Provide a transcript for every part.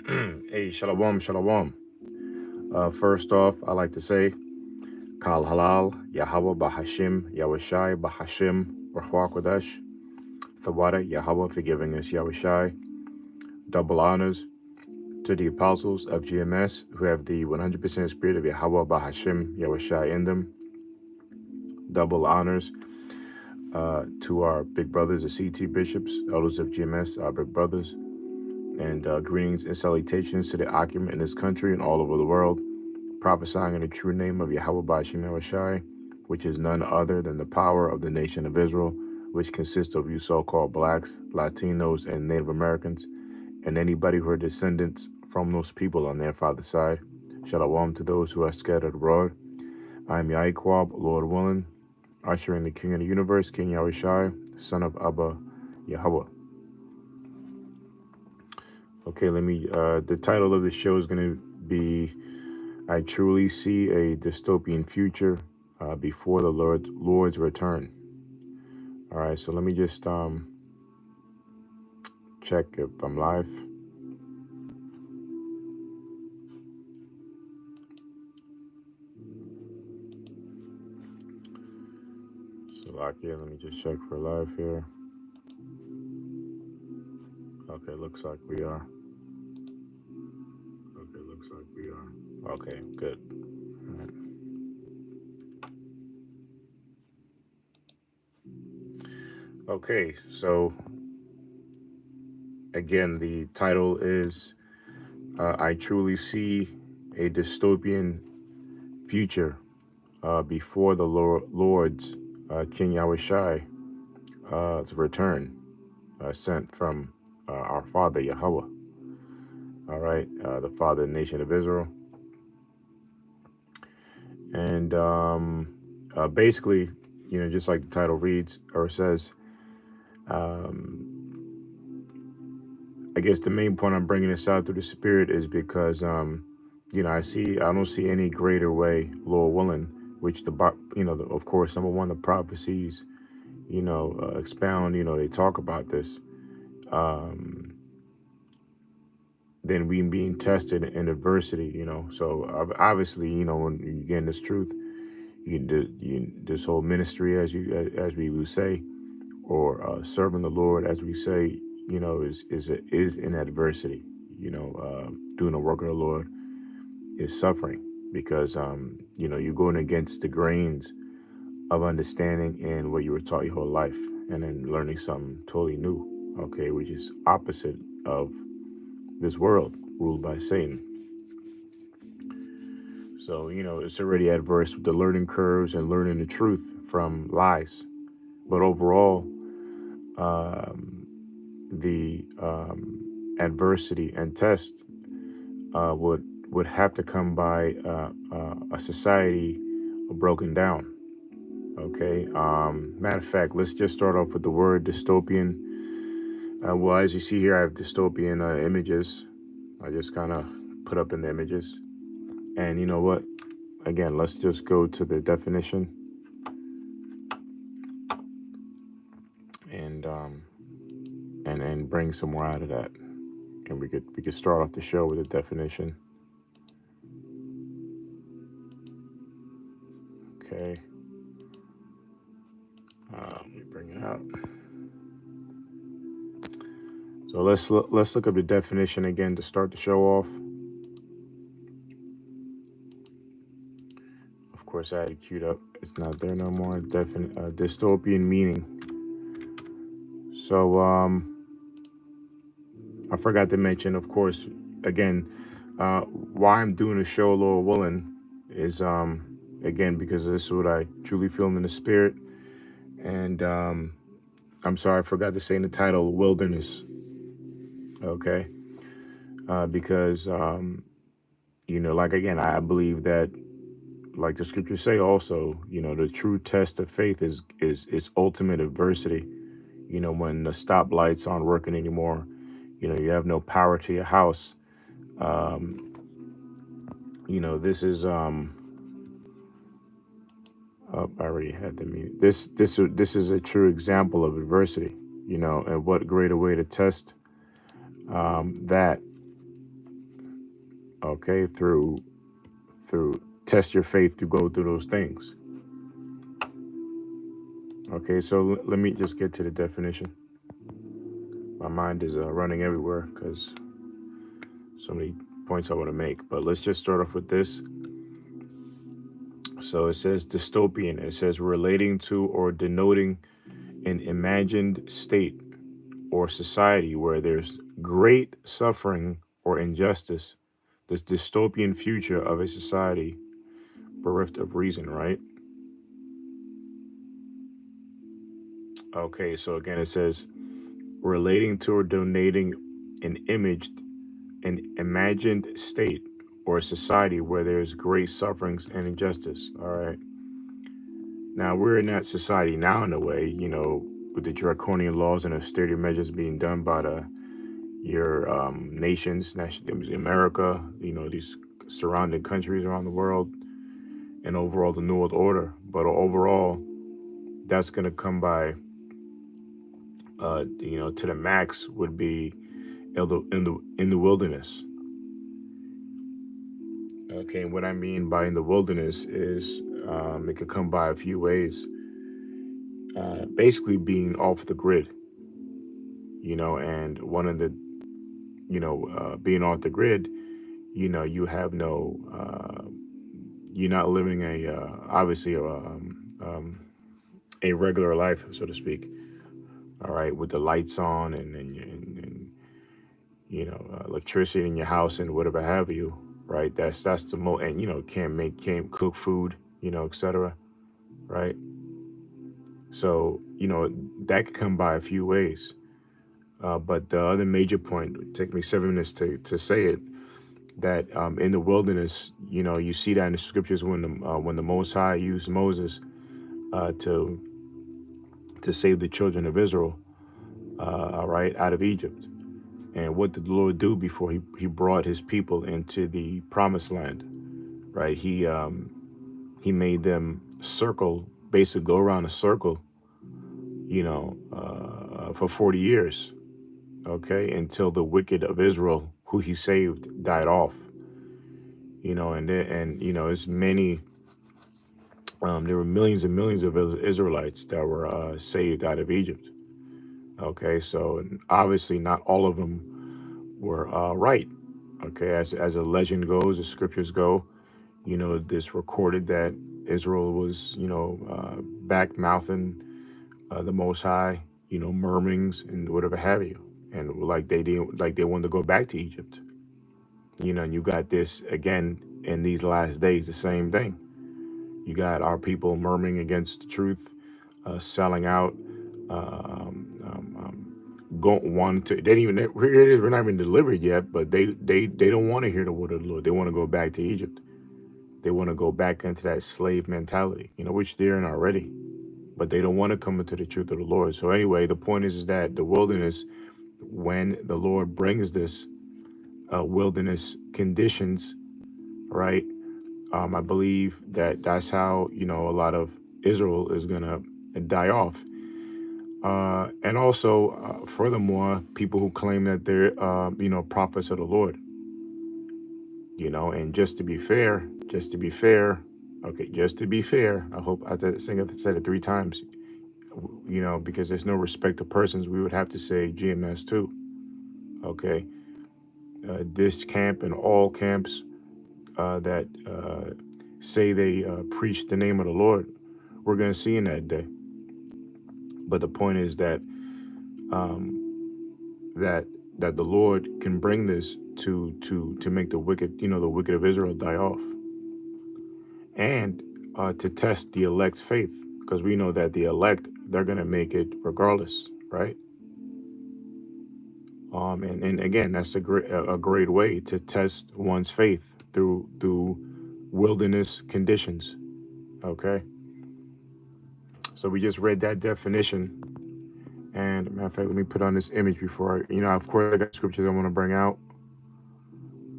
Hey, shalom, shalom. First off, I like to say, Kal Halal, Yahweh Bahashim, Yahweh Bahashim, Rahwa Kodesh, Thawada, Yahweh for giving us Yahweh. Double honors to the apostles of GMS who have the 100% spirit of Yahweh Bahashim, Yahweh in them. Double honors to our big brothers, the CT bishops, elders of GMS, our big brothers. And greetings and salutations to the occupant in this country and all over the world, prophesying in the true name of Yahweh Bashim Yahushai, which is none other than the power of the nation of Israel, which consists of you so-called blacks, Latinos, and Native Americans, and anybody who are descendants from those people on their father's side. Shalom to those who are scattered abroad. I am Yahiquab, Lord willing, ushering the King of the universe, King Yahushai, son of Abba Yahweh. Okay, the title of the show is going to be, I truly see a dystopian future before the Lord's return. All right, so let me just check if I'm live. Salakia, let me just check for live here. Okay, looks like we are. Okay, good. All right. Okay, so again, the title is I truly see a dystopian future before the Lord's King Yahushai return, sent from our Father Yahweh. All right, the Father of the nation of Israel. And basically, just like the title reads or says, I guess the main point I'm bringing this out through the Spirit is because, I don't see any greater way, Lord willing, which of course, number one, the prophecies, expound, they talk about this, than we being tested in adversity, So obviously, when you get in this truth, this whole ministry, as we would say, or serving the Lord, as we say, is in adversity. Doing the work of the Lord is suffering because you're going against the grains of understanding and what you were taught your whole life, and then learning something totally new, okay, which is opposite of this world ruled by Satan. So, it's already adverse with the learning curves and learning the truth from lies. But overall, the adversity and test would have to come by a society broken down. Okay. Matter of fact, let's just start off with the word dystopian. Well, as you see here, I have dystopian images. I just kind of put up in the images. And you know what? Again, let's just go to the definition. And bring some more out of that. And we could start off the show with a definition. Okay. Let me bring it out. So let's look up the definition again to start the show off. Of course, I had it queued up. It's not there no more. Dystopian meaning. So I forgot to mention, of course, again, why I'm doing the show, Lord willing, is again because this is what I truly feel in the spirit. And I'm sorry, I forgot to say in the title, wilderness. Okay. Because, again, I believe that, like the scriptures say also, the true test of faith is ultimate adversity. When the stoplights aren't working anymore, you have no power to your house. This is, I already had the meeting. This is a true example of adversity, and what greater way to test that Okay, through test your faith to go through those things. Okay, so let me just get to the definition. My mind is running everywhere because so many points I want to make. But let's just start off with this. So it says dystopian. It says relating to or denoting an imagined state or society where there's great suffering or injustice. This dystopian future of a society bereft of reason, right? Okay, so again it says relating to or donating an imaged, an imagined state or a society where there's great sufferings and injustice. All right. Now we're in that society now in a way, with the draconian laws and austerity measures being done by your nations, America, these surrounding countries around the world, and overall the New World Order. But overall, that's going to come by, to the max would be in the wilderness. Okay, and what I mean by in the wilderness is it could come by a few ways. Basically, being off the grid, and one of the, being off the grid, you have no, you're not living obviously a regular life, so to speak. All right, with the lights on and electricity in your house and whatever have you. Right, that's the most, and can't cook food, etc. Right, so that could come by a few ways. But the other major point, it take me 7 minutes to say it, that in the wilderness, you see that in the scriptures when the Most High used Moses to save the children of Israel, right, out of Egypt. And what did the Lord do before he brought his people into the promised land? Right, he made them circle, basically go around a circle, for 40 years. Okay, until the wicked of Israel, who he saved, died off. It's many. There were millions and millions of Israelites that were saved out of Egypt. Okay, so obviously not all of them were right. Okay, as a legend goes, the scriptures go, this recorded that Israel was, back mouthing the Most High, murmurings and whatever have you, and like they wanted to go back to Egypt. And you got this again in these last days, the same thing. You got our people murmuring against the truth, selling out, going one to. They didn't even here it is. We're not even delivered yet, but they don't want to hear the word of the Lord. They want to go back to Egypt. They want to go back into that slave mentality, which they're in already. But they don't want to come into the truth of the Lord. So anyway, the point is that the wilderness, when the Lord brings this wilderness conditions, right? I believe that that's how a lot of Israel is gonna die off. And also, furthermore, people who claim that they're prophets of the Lord. And just to be fair, okay, just to be fair, I hope I think I've said it 3 times. Because there's no respect of persons, we would have to say GMS too. Okay, this camp and all camps that say they preach the name of the Lord, we're going to see in that day. But the point is that that the Lord can bring this to make the wicked, the wicked of Israel die off, and to test the elect's faith, because we know that the elect, they're going to make it regardless, right? And again, that's a great way to test one's faith through wilderness conditions. Okay, so we just read that definition, and matter of fact, let me put on this image before of course I got scriptures I want to bring out.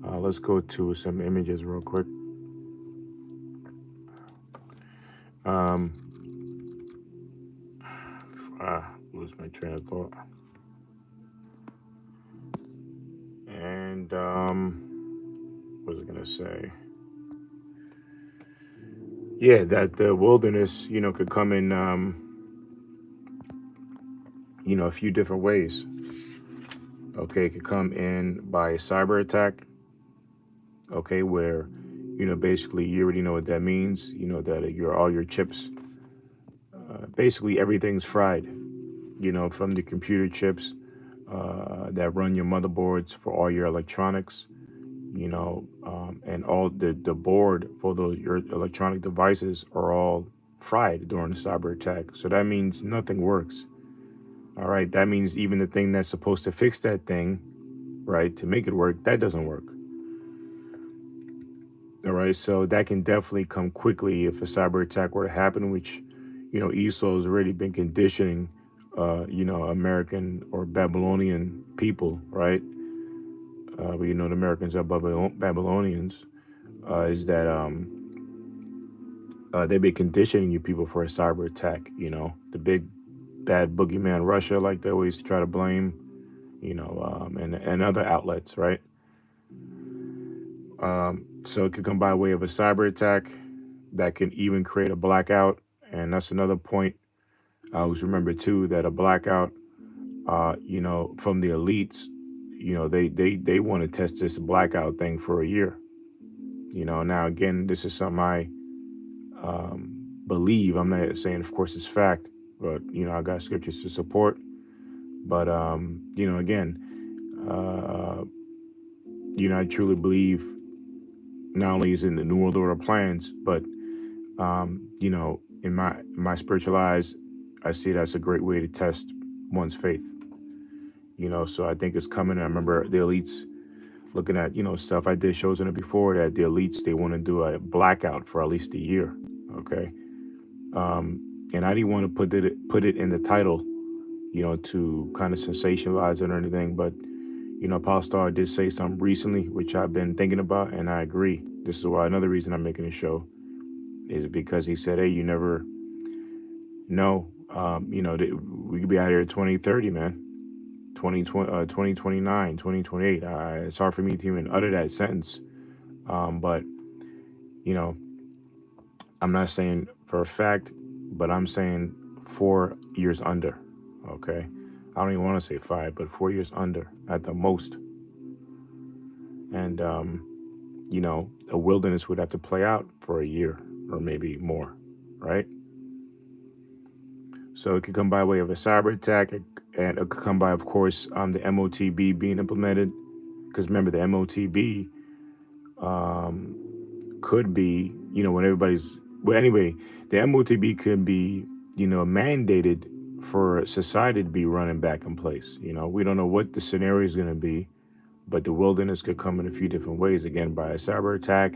Let's go to some images real quick. I lose my train of thought. And was I gonna say? Yeah, that the wilderness, could come in, a few different ways. Okay, it could come in by a cyber attack. Okay, where, basically you already know what that means. You know that all your chips, basically everything's fried. From the computer chips that run your motherboards for all your electronics. And all the board for those your electronic devices are all fried during the cyber attack. So that means nothing works. All right, that means even the thing that's supposed to fix that thing, right, to make it work, that doesn't work. All right, so that can definitely come quickly if a cyber attack were to happen, which, Esau has already been conditioning, American or Babylonian people, right? But the Americans are Babylonians. Is that they've been conditioning you people for a cyber attack. The big bad boogeyman Russia, like they always try to blame. And other outlets, right? So it could come by way of a cyber attack that can even create a blackout, and that's another point. I always remember too that a blackout, from the elites, they want to test this blackout thing for a year. Now again, this is something I believe. I'm not saying, of course, it's fact, but I got scriptures to support. But again, uh, I truly believe not only is in the New World Order plans, but in my spiritual eyes, I see that's a great way to test one's faith. So I think it's coming. I remember the elites looking at stuff I did shows in it before that the elites they want to do a blackout for at least a year. Okay, and I didn't want to put it in the title, to kind of sensationalize it or anything, but Paul Starr did say something recently, which I've been thinking about, and I agree. This is why another reason I'm making a show is because he said, "Hey, you never know, we could be out here at 2030, man, 2029, 2028. It's hard for me to even utter that sentence, but you know, I'm not saying for a fact, but I'm saying 4 years under. Okay, I don't even want to say 5, but 4 years under at the most, and a wilderness would have to play out for a year or maybe more, right? So it could come by way of a cyber attack, and it could come by, of course, the MOTB being implemented. Because remember, the MOTB um, could be, when everybody's, well, anyway, the MOTB could be, mandated for society to be running back in place. We don't know what the scenario is going to be, but the wilderness could come in a few different ways. Again, by a cyber attack,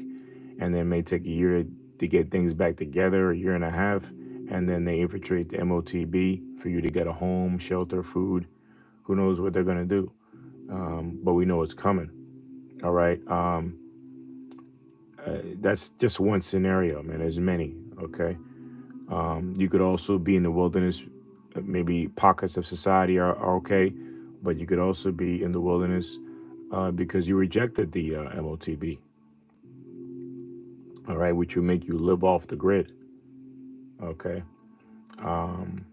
and then it may take a year to get things back together, a year and a half, and then they infiltrate the MOTB for you to get a home, shelter, food. Who knows what they're going to do? But we know it's coming. All right. That's just one scenario, man. There's many. Okay. You could also be in the wilderness. Maybe pockets of society are okay, but you could also be in the wilderness because you rejected the MOTB. All right, which will make you live off the grid. Okay. Um,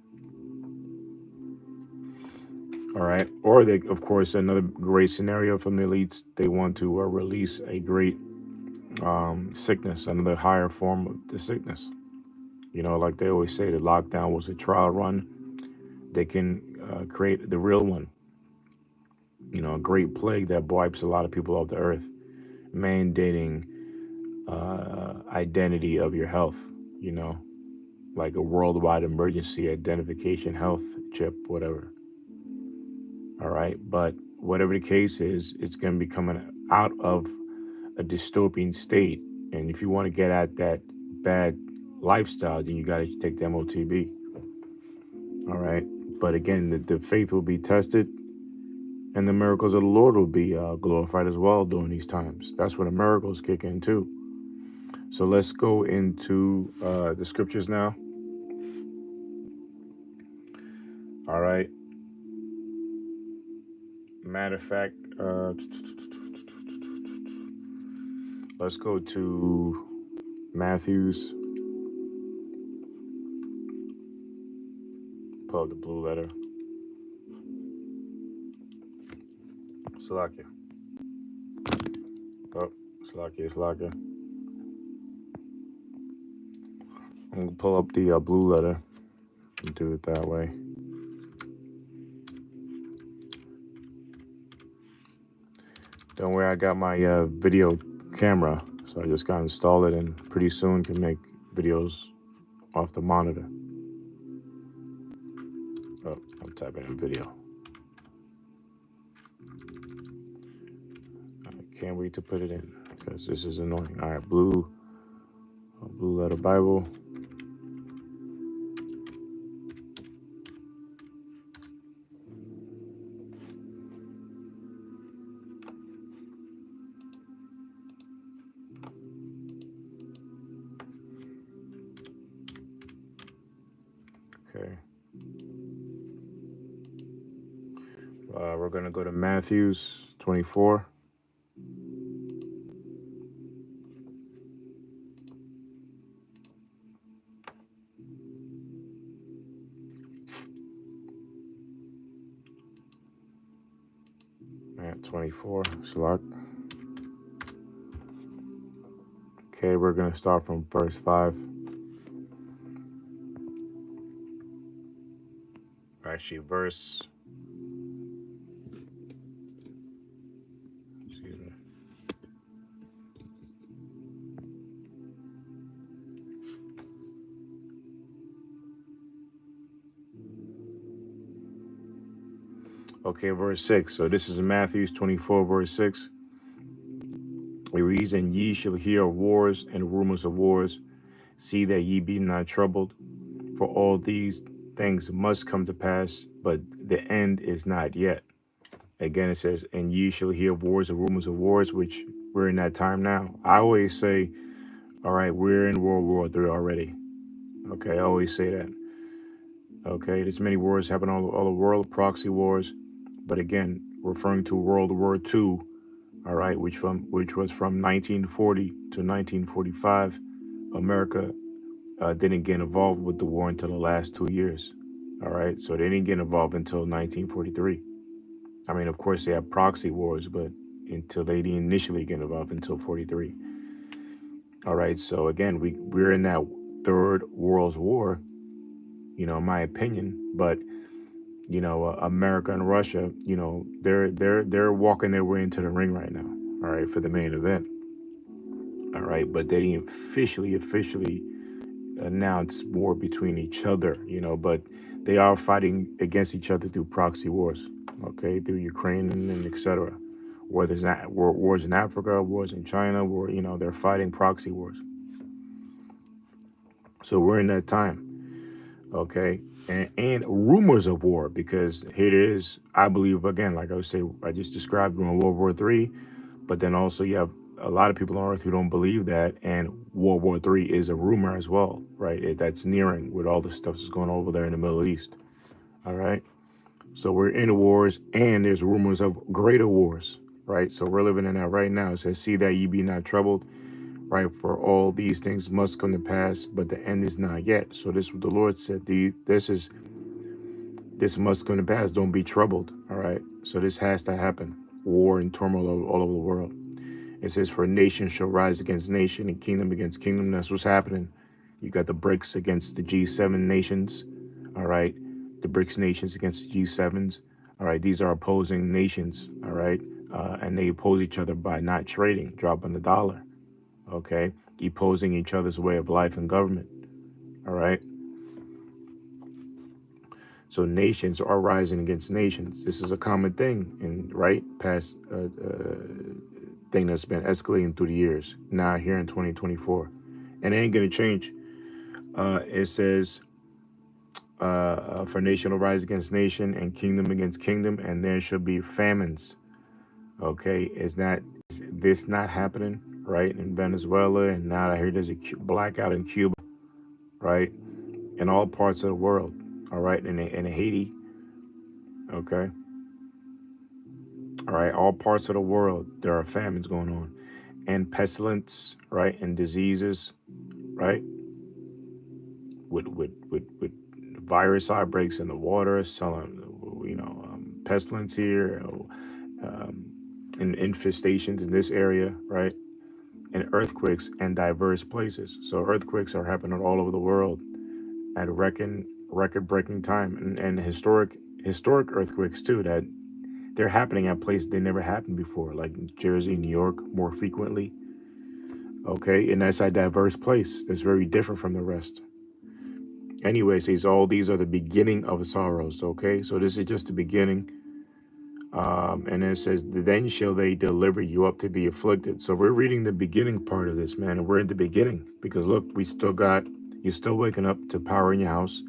all right. Or they, of course, another great scenario from the elites. They want to release a great sickness, another higher form of the sickness. Like they always say, the lockdown was a trial run. They can create the real one. A great plague that wipes a lot of people off the earth, mandating identity of your health. You know, like a worldwide emergency identification health chip, whatever. All right, but whatever the case is, it's going to be coming out of a dystopian state, and if you want to get at that bad lifestyle, then you got to take the MOTB. All right, but again, the faith will be tested, and the miracles of the Lord will be glorified as well during these times. That's when the miracles kick in too. So let's go into the scriptures now. All right. Matter of fact, Let's go to Matthews. Pull up the blue letter. Salakia. Oh, Salakia. I'm gonna pull up the blue letter and do it that way. Don't worry, I got my video camera, so I just gotta install it, and pretty soon can make videos off the monitor. Oh, I'm typing in video. I can't wait to put it in because this is annoying. All right, blue letter Bible. Okay. We're going to go to Matthews 24. At 24, Shalak. Okay, we're going to start from verse 5. Actually, verse... Excuse me. Okay, verse 6. So this is Matthew 24, verse 6. It reads, "And ye shall hear of wars and rumors of wars. See that ye be not troubled. For all these things must come to pass, but the end is not yet." Again, it says, "And ye shall hear of wars and rumors of wars," which we're in that time now. I always say, all right, we're in World War III already. Okay, I always say that. Okay, there's many wars happening all over the world, proxy wars. But again, referring to World War II, all right, which was from 1940 to 1945. America didn't get involved with the war until the last 2 years. All right, so they didn't get involved until 1943. I mean, of course, they have proxy wars, but until they didn't initially get involved until 43. All right, so again, we're in that third world war, in my opinion. But America and Russia, they're walking their way into the ring right now. All right, for the main event. All right, but they didn't officially announce war between each other, but they are fighting against each other through proxy wars. Okay, through Ukraine and etc. Whether it's not wars in Africa, wars in China, they're fighting proxy wars. So we're in that time. Okay, and rumors of war, because here it is. I believe, again, like I just described during World War III, but then also you have a lot of people on Earth who don't believe that, and World War III is a rumor as well, right? That's nearing with all the stuff that's going on over there in the Middle East. All right, so we're in wars, and there's rumors of greater wars, right? So we're living in that right now. It says, "See that ye be not troubled." Right, for all these things must come to pass, but the end is not yet. So this is what the Lord said. This must come to pass. Don't be troubled. All right. So this has to happen. War and turmoil all over the world. It says, "For nation shall rise against nation and kingdom against kingdom." That's what's happening. You got the BRICS against the G7 nations. All right. The BRICS nations against the G7s. All right. These are opposing nations. All right. And they oppose each other by not trading, dropping the dollar. Okay, opposing each other's way of life and government. All right. So nations are rising against nations. This is a common thing in past thing that's been escalating through the years. Now here in 2024, and it ain't gonna change. It says, "For nation will rise against nation, and kingdom against kingdom, and there shall be famines." Okay, is this not happening? Right, in Venezuela, and now I hear there's a blackout in Cuba, right, in all parts of the world, all right, in Haiti, okay, all right, all parts of the world there are famines going on, and pestilence, right, and diseases, right, with virus outbreaks in the water, some, pestilence here, and infestations in this area, right, and earthquakes in diverse places. So earthquakes are happening all over the world at record-breaking time, and historic earthquakes too, that they're happening at places they never happened before, like Jersey, New York, more frequently. Okay, and that's a diverse place that's very different from the rest. Anyway, says all these are the beginning of sorrows. Okay, so this is just the beginning. And it says, then shall they deliver you up to be afflicted. So we're reading the beginning part of this, man, and we're in the beginning because look, you're still waking up to power in your house.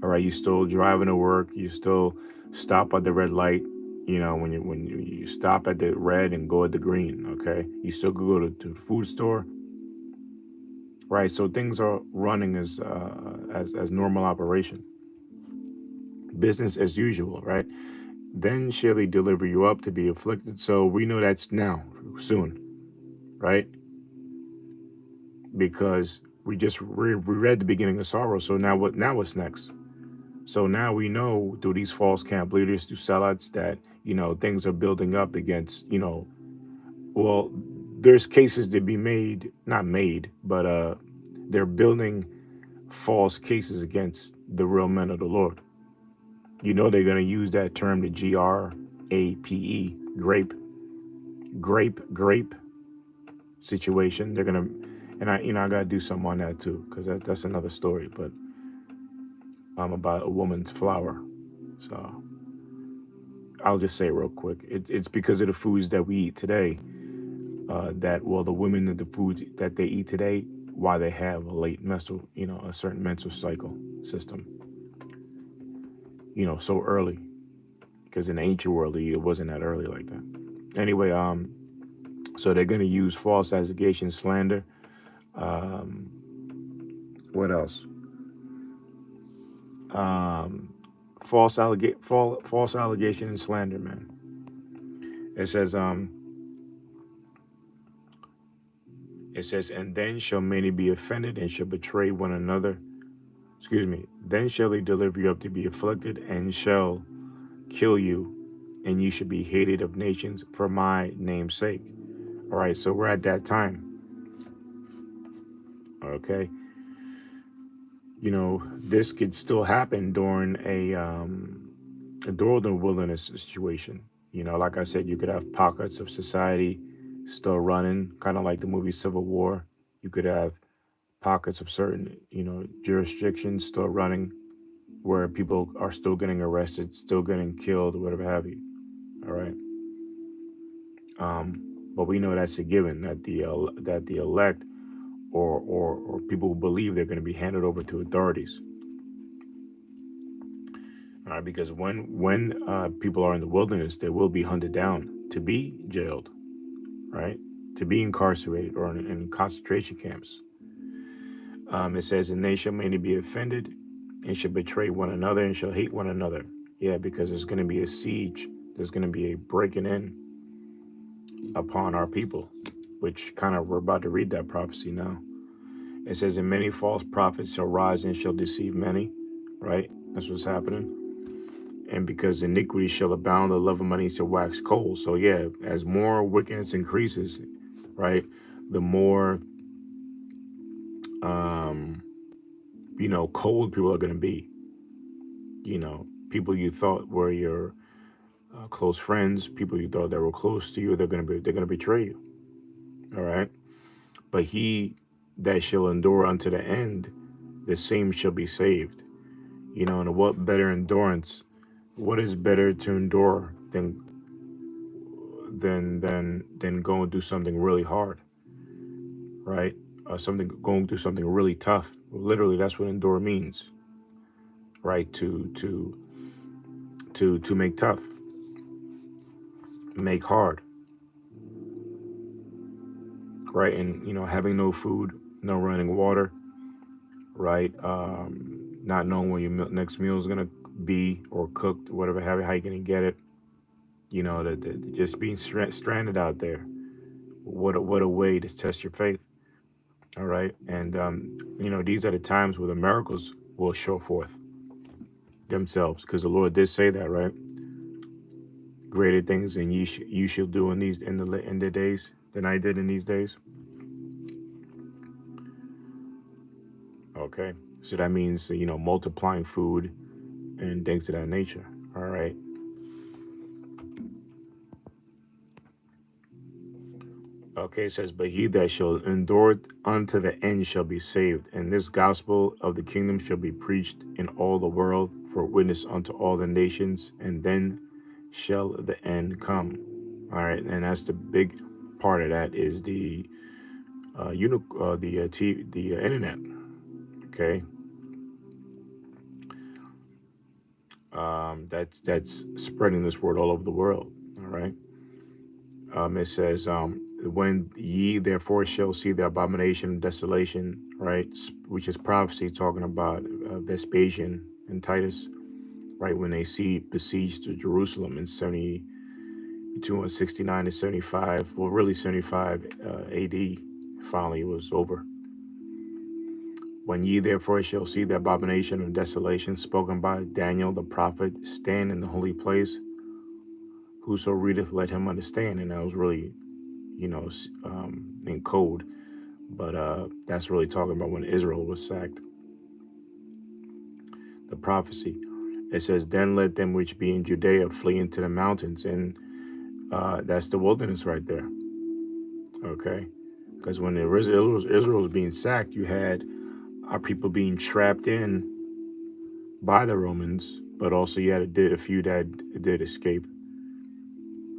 All right, you still driving to work. You still stop at the red light. When you stop at the red and go at the green. Okay, you still go to the food store. Right, so things are running as normal operation, business as usual. Right, then shall he deliver you up to be afflicted. So we know that's now, soon, right? Because we read the beginning of sorrow. So now what? Now what's next? So now we know through these false camp leaders, through sellouts, that things are building up against well, there's cases to be made, not made, but they're building false cases against the real men of the Lord. They're going to use that term, the GRAPE, grape situation. They're going to, and I got to do something on that too, because that's another story, but about a woman's flower. So I'll just say real quick, it's because of the foods that we eat today, the women of the foods that they eat today, why they have a late menstrual, a certain menstrual cycle system, so early, because in the ancient world, it wasn't that early like that. Anyway, so they're going to use false accusation, slander. What else? False allegation and slander, man. It says, and then shall many be offended and shall betray one another. Excuse me. Then shall they deliver you up to be afflicted and shall kill you, and you should be hated of nations for my name's sake. All right, so we're at that time. Okay. This could still happen during during the wilderness situation. Like I said, you could have pockets of society still running, kind of like the movie Civil War. You could have pockets of certain, jurisdictions still running where people are still getting arrested, still getting killed, whatever have you. All right. But we know that's a given, that the elect or people who believe they're going to be handed over to authorities. All right, because when people are in the wilderness, they will be hunted down to be jailed, right? To be incarcerated or in concentration camps. It says, and they shall many be offended and shall betray one another and shall hate one another. Yeah, because there's going to be a siege. There's going to be a breaking in upon our people, which kind of, we're about to read that prophecy now. It says, and many false prophets shall rise and shall deceive many, right? That's what's happening. And because iniquity shall abound, the love of money shall wax cold. So yeah, as more wickedness increases, right, the more cold people are going to be. People you thought were your close friends, people you thought that were close to you, they're going to betray you. All right. But he that shall endure unto the end, the same shall be saved. And what better endurance? What is better to endure than go and do something really hard, right? Going through something really tough. Literally, that's what endure means, right? To make tough, make hard, right? And having no food, no running water, right? Not knowing when your next meal is gonna be or cooked, or whatever, how you gonna get it. Just being stranded out there, what a way to test your faith. All right, and these are the times where the miracles will show forth themselves, because the Lord did say that, right? Greater things than you shall do in the days than I did in these days. Okay, so that means multiplying food and things of that nature. All right. Okay, it says, but he that shall endure unto the end shall be saved, and this gospel of the kingdom shall be preached in all the world for witness unto all the nations, and then shall the end come. All right, and that's the big part of that is the internet. Okay, that's spreading this word all over the world. All right. It says, when ye therefore shall see the abomination of desolation, right, which is prophecy talking about Vespasian and Titus, right, when they see besieged to Jerusalem in between 69 and 75, well, really 75 AD, finally was over. When ye therefore shall see the abomination of desolation spoken by Daniel the prophet stand in the holy place, whoso readeth, let him understand. And that was really, in code, but that's really talking about when Israel was sacked. The prophecy. It says, then let them which be in Judea flee into the mountains. And that's the wilderness right there. Okay. Because when Israel was being sacked, you had our people being trapped in by the Romans, but also you had a few that did escape,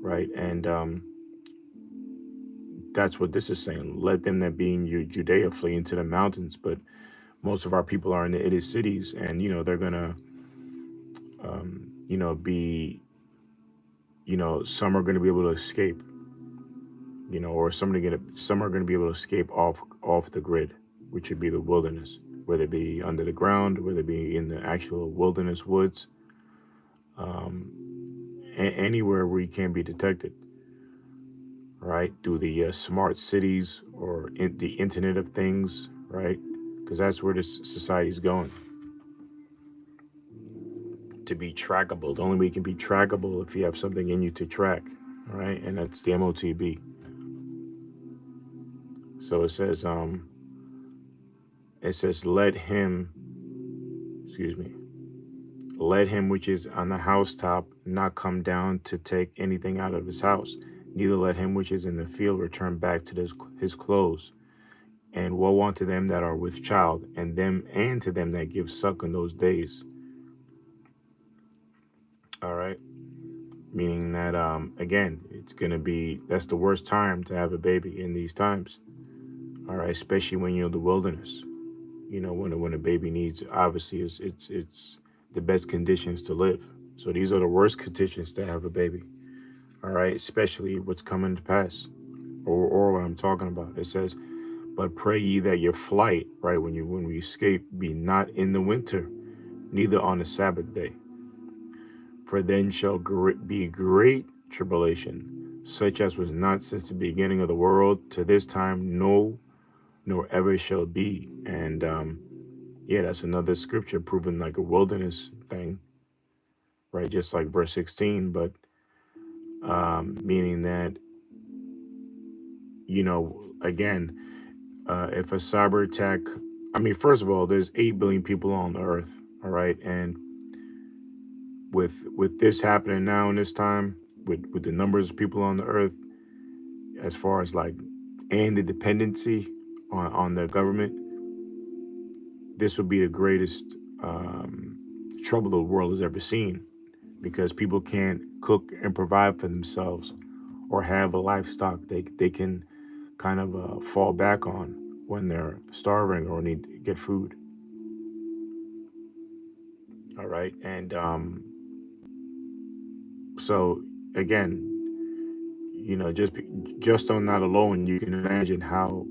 right? And that's what this is saying. Let them that be in Judea flee into the mountains. But most of our people are in the inner cities, and they're gonna, be, some are gonna be able to escape, or some are gonna be able to escape off the grid, which would be the wilderness, whether it be under the ground, whether it be in the actual wilderness woods, anywhere where you can't be detected, right? Through the smart cities or the Internet of Things, right? Because that's where this society is going, to be trackable. The only way you can be trackable if you have something in you to track, all right? And that's the MOTB. So it says, let him which is on the housetop not come down to take anything out of his house, neither let him which is in the field return back to his clothes. And woe unto them that are with child, and to them that give suck in those days. All right. Meaning that again, that's the worst time to have a baby in these times. All right, especially when you're in the wilderness. When a baby needs, obviously it's the best conditions to live. So these are the worst conditions to have a baby. All right, especially what's coming to pass, or what I'm talking about. It says, but pray ye that your flight, right, when we escape, be not in the winter, neither on the Sabbath day. For then shall be great tribulation, such as was not since the beginning of the world to this time, no, nor ever shall be. And that's another scripture proving like a wilderness thing, right? Just like verse 16, but meaning that, again, if a cyber attack, first of all, there's 8 billion people on the earth, all right? And with this happening now in this time, with the numbers of people on the earth, as far as like, and the dependency on the government, this would be the greatest trouble the world has ever seen, because people can't cook and provide for themselves or have a livestock they can kind of fall back on when they're starving or need to get food. All right. And so again, just on that alone, you can imagine how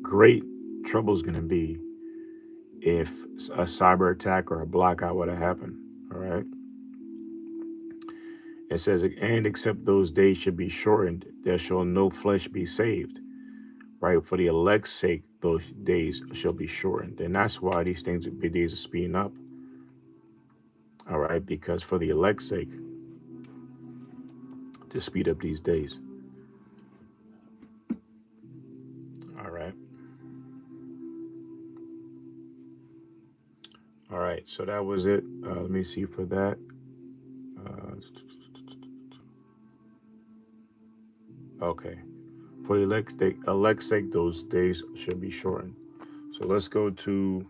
great trouble is going to be if a cyber attack or a blackout were to happen. All right. It says, and except those days should be shortened, there shall no flesh be saved. Right? For the elect's sake, those days shall be shortened. And that's why these things, the days are speeding up. All right? Because for the elect's sake, to speed up these days. All right. All right. So that was it. Let me see for that. Okay. For the elect's sake, those days should be shortened. So let's go to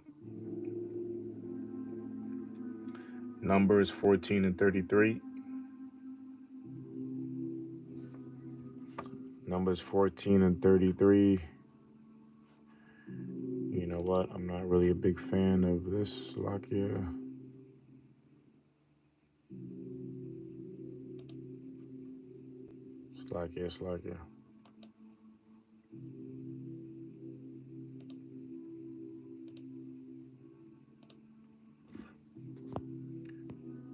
Numbers 14 and 33. Numbers 14 and 33. You know what? I'm not really a big fan of this, Lakia. Slakia.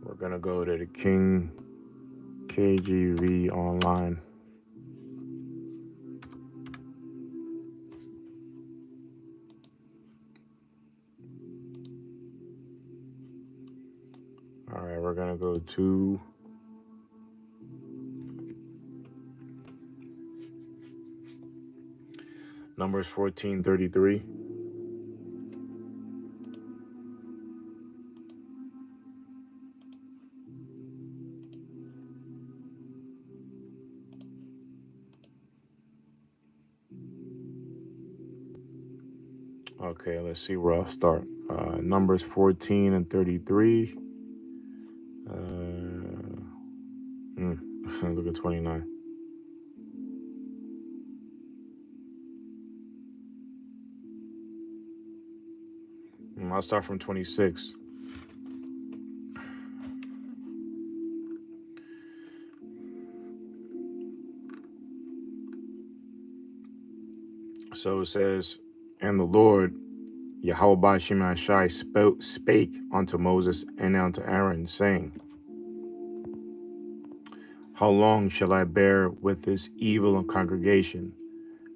We're going to go to the King KGV online. All right, we're going to go to Numbers 14:33. Okay, let's see where I'll start. Numbers 14 and 33. Look at 29. I'll start from 26. So it says, and the Lord, Yahweh Bashim Ashai, spake unto Moses and unto Aaron, saying, how long shall I bear with this evil congregation,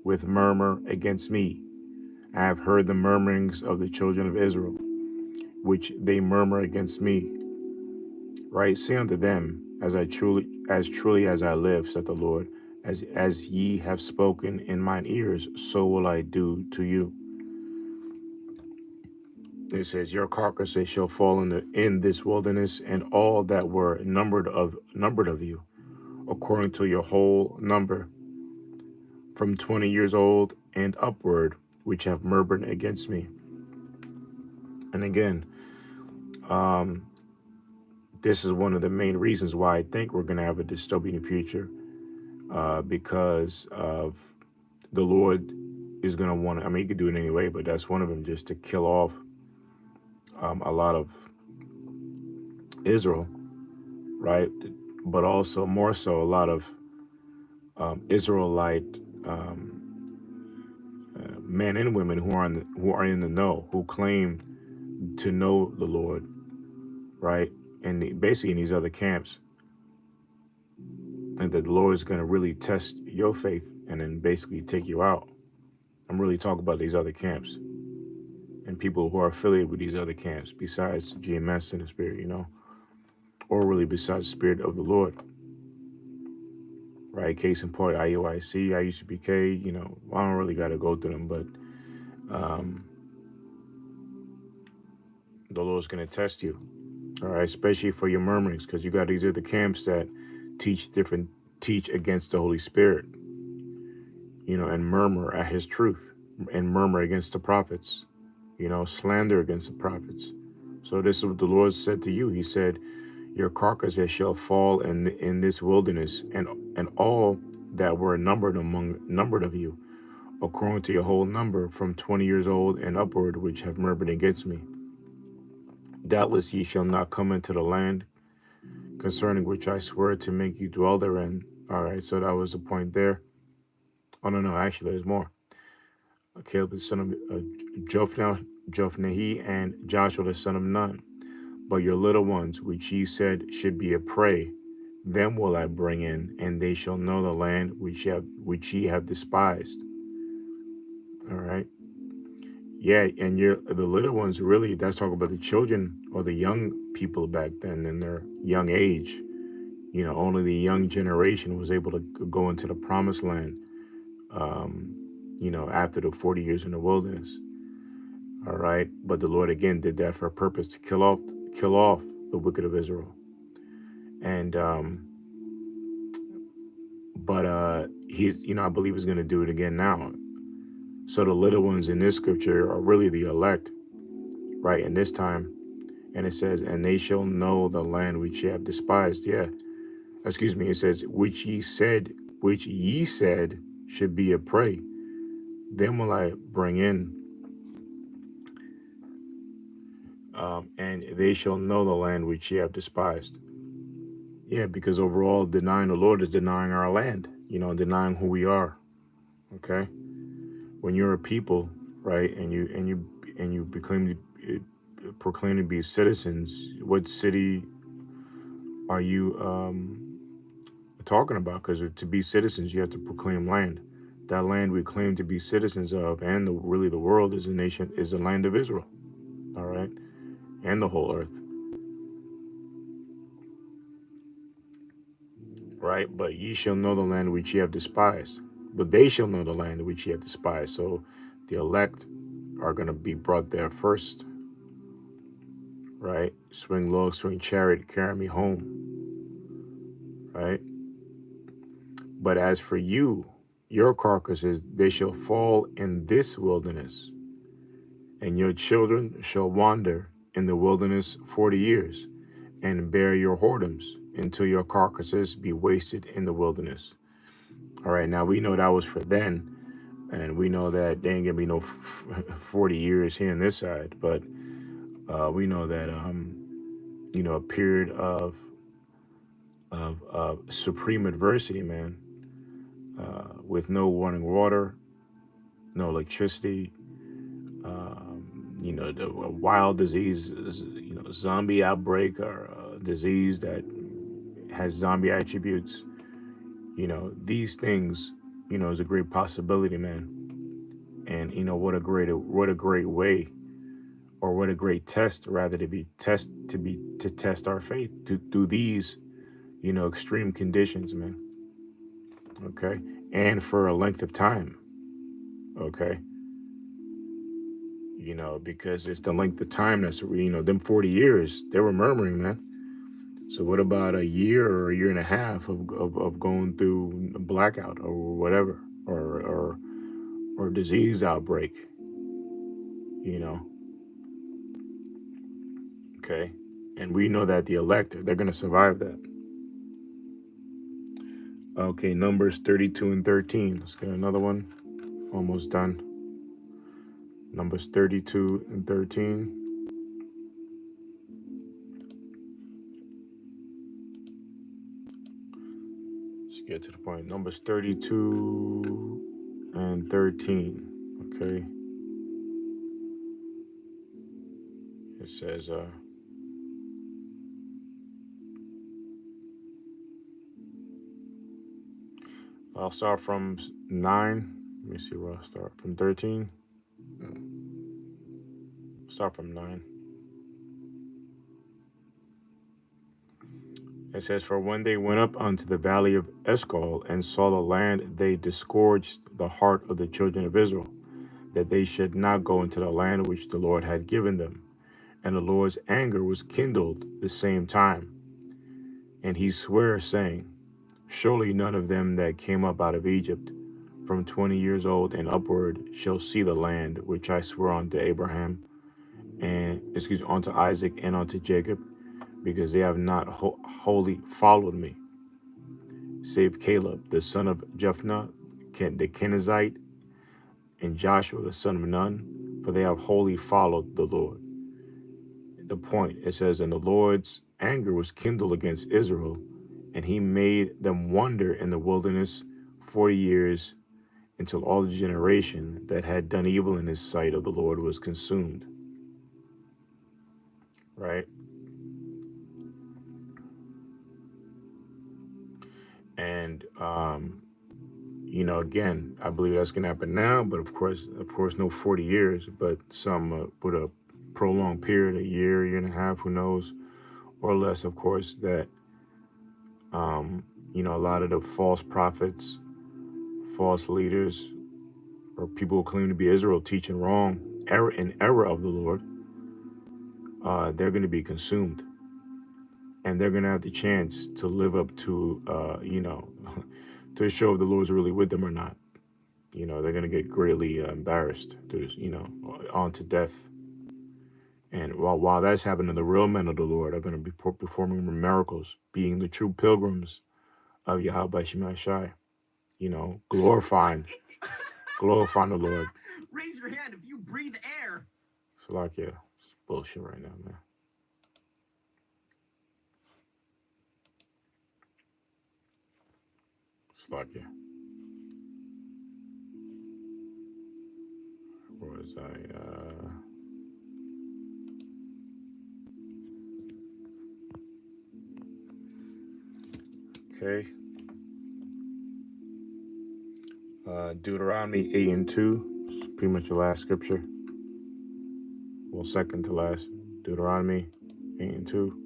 with murmur against me? I have heard the murmurings of the children of Israel, which they murmur against me. Right? Say unto them, as truly as I live, saith the Lord, as ye have spoken in mine ears, so will I do to you. It says, your carcasses shall fall in this wilderness, and all that were numbered of you, according to your whole number, from 20 years old and upward, which have murmured against me. And again, this is one of the main reasons why I think we're going to have a dystopian future, because of the Lord is going to want to, I mean, he could do it anyway, but that's one of them, just to kill off a lot of Israel, right? But also more so a lot of Israelite men and women who are in the know, who claim to know the Lord, right? And basically in these other camps, and that the Lord is going to really test your faith and then basically take you out. I'm really talking about these other camps and people who are affiliated with these other camps besides GMS and the Spirit, you know, or really besides the Spirit of the Lord, right? Case in point, IUIC, IUCPK, you know, I don't really got to go through them, but the Lord's going to test you, all right, especially for your murmurings, because you got these other camps that teach against the Holy Spirit, you know, and murmur at his truth, and murmur against the prophets, you know, slander against the prophets. So this is what the Lord said to you. He said, your carcasses shall fall in this wilderness, and all that were numbered of you, according to your whole number, from 20 years old and upward, which have murmured against me. Doubtless ye shall not come into the land concerning which I swear to make you dwell therein. All right, so that was the point there. Oh, no, actually, there's more. Caleb the son of Jophnehi, and Joshua the son of Nun. But your little ones, which ye said should be a prey, them will I bring in, and they shall know the land which ye have despised. All right. Yeah, and the little ones, really, that's talking about the children or the young people back then in their young age. Only the young generation was able to go into the promised land, um, after the 40 years in the wilderness. All right. But the Lord again did that for a purpose, to kill off the wicked of Israel. And but he, I believe he's going to do it again now. So the little ones in this scripture are really the elect, right? In this time, and it says, "And they shall know the land which ye have despised." Yeah, excuse me. It says, which ye said should be a prey. Then will I bring in, and they shall know the land which ye have despised. Yeah, because overall, denying the Lord is denying our land. Denying who we are. Okay, when you're a people, right, and you proclaim to be citizens, what city are you talking about? Because to be citizens, you have to proclaim land. That land we claim to be citizens of, and really the world is the land of Israel. All right, and the whole earth. Right, but ye shall know the land which ye have despised. But they shall know the land which ye have despised. So the elect are going to be brought there first. Right, swing low, swing chariot, carry me home. Right. But as for you, your carcasses, they shall fall in this wilderness, and your children shall wander in the wilderness 40 years, and bear your whoredoms until your carcasses be wasted in the wilderness. All right, now we know that was for then, and we know that there ain't gonna be no 40 years here on this side, but we know that a period of supreme adversity, man, with no running water, no electricity, the wild disease, zombie outbreak, or a disease that has zombie attributes. These things, is a great possibility, man. And what a great way, or what a great test, rather, to test our faith through these, extreme conditions, man. Okay, and for a length of time. Okay, because it's the length of time that's, them 40 years, they were murmuring, man. So what about a year or a year and a half of going through a blackout or whatever, or disease outbreak, you know? Okay. And we know that the elect, they're going to survive that. Okay, Numbers 32 and 13. Let's get another one. Almost done. Numbers 32 and 13. Let's get to the point. Numbers 32 and 13. Okay. It says, I'll start from 9. Let me see where I'll start. From 13. Start from 9. It says, "For when they went up unto the valley of Eshcol and saw the land, they discouraged the heart of the children of Israel, that they should not go into the land which the Lord had given them. And the Lord's anger was kindled the same time. And he sware, saying, Surely none of them that came up out of Egypt from 20 years old and upward shall see the land which I swore unto Abraham, unto Isaac and unto Jacob, because they have not wholly followed me, save Caleb the son of Jephunneh, the Kenizzite, and Joshua the son of Nun, for they have wholly followed the Lord." The point, it says, "And the Lord's anger was kindled against Israel, and he made them wander in the wilderness 40 years, until all the generation that had done evil in his sight of the Lord was consumed." Right? And you know, again, I believe that's going to happen now, but of course, no 40 years, but some with a prolonged period, a year, year and a half, who knows, or less, of course, that, you know, a lot of the false prophets, false leaders, or people who claim to be Israel teaching wrong, error of the Lord, they're going to be consumed. And they're going to have the chance to live up to, you know, to show if the Lord's really with them or not. You know, they're going to get greatly embarrassed, to, you know, on to death. And while that's happening, the real men of the Lord are going to be performing miracles, being the true pilgrims of Yahweh Shemashai, you know, glorifying the Lord. Raise your hand if you breathe air. So like, yeah, it's bullshit right now, man. It's like, yeah. Where was I? Okay. Deuteronomy 8 and 2. It's pretty much the last scripture. Well, second to last. Deuteronomy 8 and 2.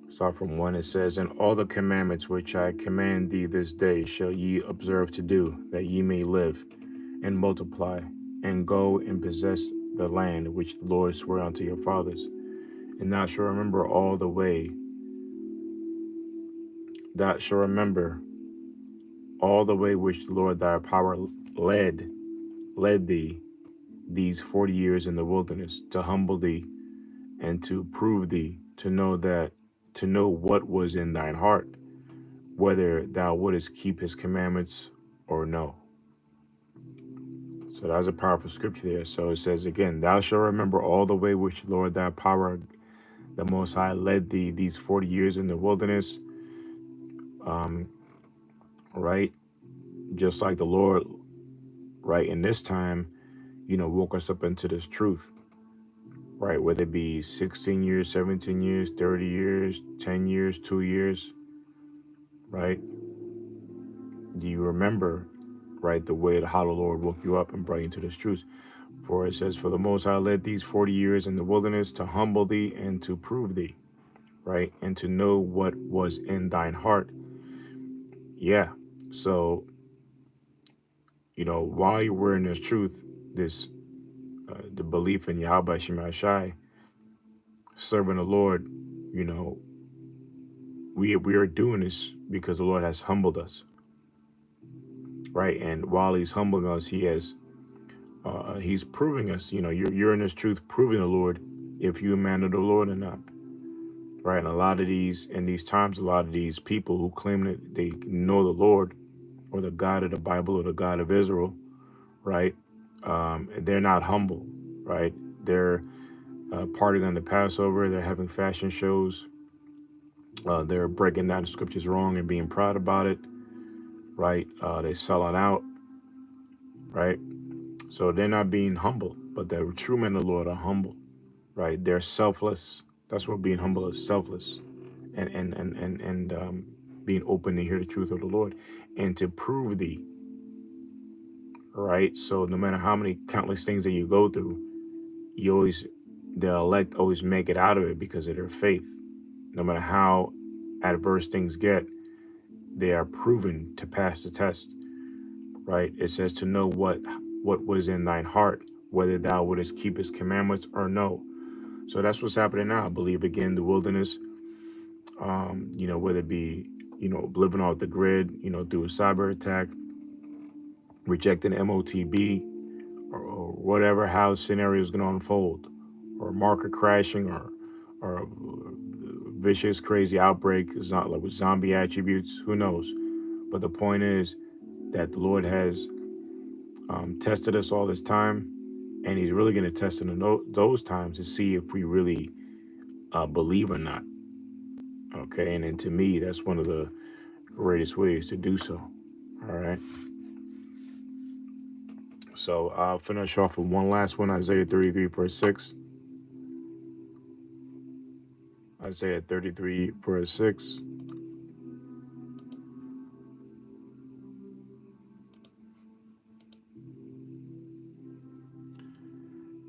Start from 1. It says, "And all the commandments which I command thee this day shall ye observe to do, that ye may live, and multiply, and go and possess the land which the Lord swore unto your fathers. And thou shalt remember all the way, thou shalt remember all the way which the Lord thy power led thee these 40 years in the wilderness, to humble thee, and to prove thee, to know what was in thine heart, whether thou wouldest keep his commandments or no." So that's a powerful scripture there. So it says again, "Thou shalt remember all the way which the Lord thy power, the Most High, led thee these 40 years in the wilderness." Um, right? Just like the Lord, right, in this time, you know, woke us up into this truth, right? Whether it be 16 years, 17 years, 30 years, 10 years, 2 years, right? Do you remember, right, the way how the Lord woke you up and brought you into this truth? For it says, "For the Most High led these 40 years in the wilderness, to humble thee and to prove thee," right? "And to know what was in thine heart." Yeah. So, you know, while you were in this truth, this the belief in Yahweh Shemashai, serving the Lord, you know, we are doing this because the Lord has humbled us, right? And while He's humbling us, He's proving us. You know, you're in this truth, proving the Lord if you're a man of the Lord or not, right? And a lot of these people who claim that they know the Lord or the God of the Bible or the God of Israel, right? They're not humble, right? They're partying on the Passover. They're having fashion shows. They're breaking down the scriptures wrong and being proud about it, right? They're selling out, right? So they're not being humble, but the true men of the Lord are humble, right? They're selfless. That's what being humble is: selfless, and being open to hear the truth of the Lord, and to prove thee, right? So no matter how many countless things that you go through, the elect always make it out of it because of their faith. No matter how adverse things get, they are proven to pass the test, right? It says to know what was in thine heart, whether thou wouldest keep his commandments or no. So that's what's happening now. I believe again, the wilderness, you know, whether it be, you know, living off the grid, you know, through a cyber attack, rejecting MOTB, or whatever, how scenario is going to unfold, or market crashing, or vicious, crazy outbreak, is not like with zombie attributes. Who knows? But the point is that the Lord has tested us all this time, and He's really going to test us in those times to see if we really believe or not. Okay, and then to me, that's one of the greatest ways to do so. All right. So I'll finish off with one last one, Isaiah 33, verse 6. Isaiah 33, verse 6.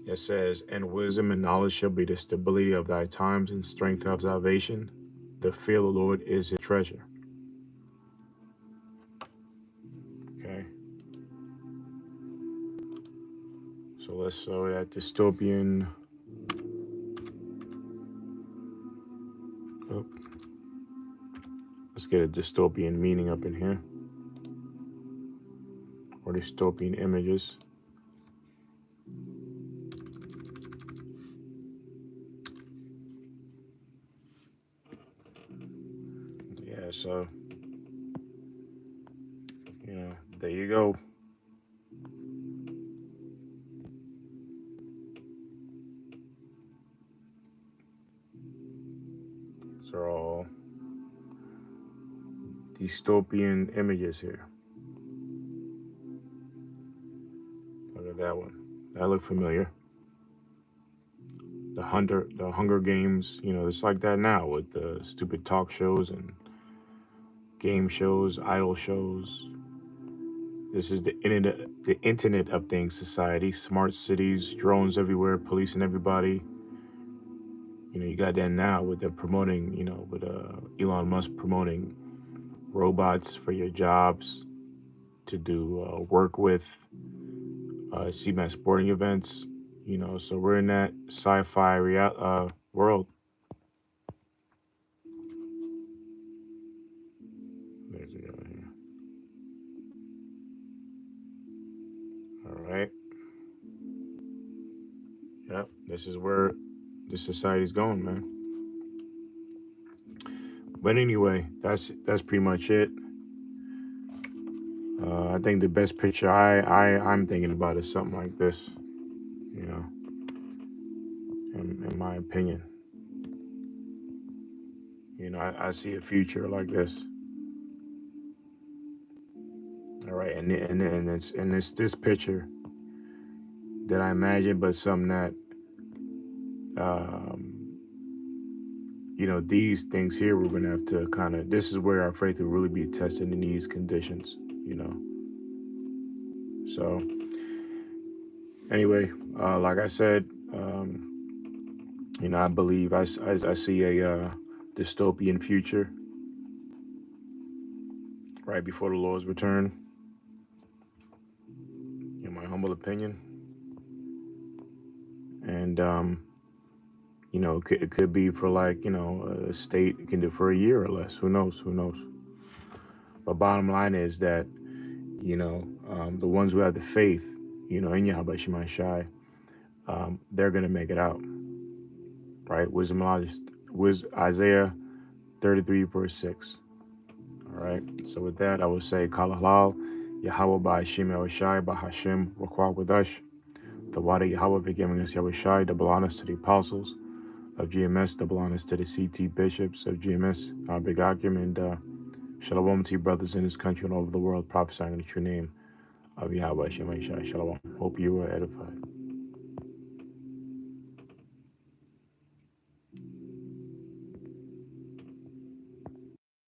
It says, "And wisdom and knowledge shall be the stability of thy times, and strength of salvation. The fear of the Lord is his treasure." Okay. So let's show that dystopian. Oh, let's get a dystopian meaning up in here, or dystopian images. Yeah, so there you go. These are all dystopian images here. Look at that one. That looked familiar. The Hunger Games. It's like that now with the stupid talk shows and game shows, idol shows. This is the Internet of Things society. Smart cities, drones everywhere, policing everybody. You got that now with the promoting. With Elon Musk promoting robots for your jobs to do work with. See my sporting events. So we're in that sci-fi world. There's the other here. All right. Yep. This is where the society's going, man. But anyway, that's pretty much it. I think the best picture I'm thinking about is something like this. In my opinion. I see a future like this. All right, and it's this picture that I imagine, but something that um, these things here we're gonna have to kind of. This is where our faith will really be tested in these conditions. So anyway, like I said, I believe I see a dystopian future right before the Lord's return. In my humble opinion, and it could be for like a state. It can do for a year or less. Who knows? But bottom line is that the ones who have the faith, in Yahweh Shemai Shai, they're gonna make it out. Right? Wisdom knowledge, Isaiah 33 verse 6. All right. So with that, I would say Kal Halal, Yahweh Ba'ashim Yahushai Bahashim Rakwa Wadash. The Wada Yahweh forgiving us Yahushai, double honors to the apostles of GMS, double honors to the CT bishops of GMS, Big Akim, and Shalom to you brothers in this country and all over the world, prophesying in the true name of Yahweh Shemai Shai. Shalom. Hope you were edified.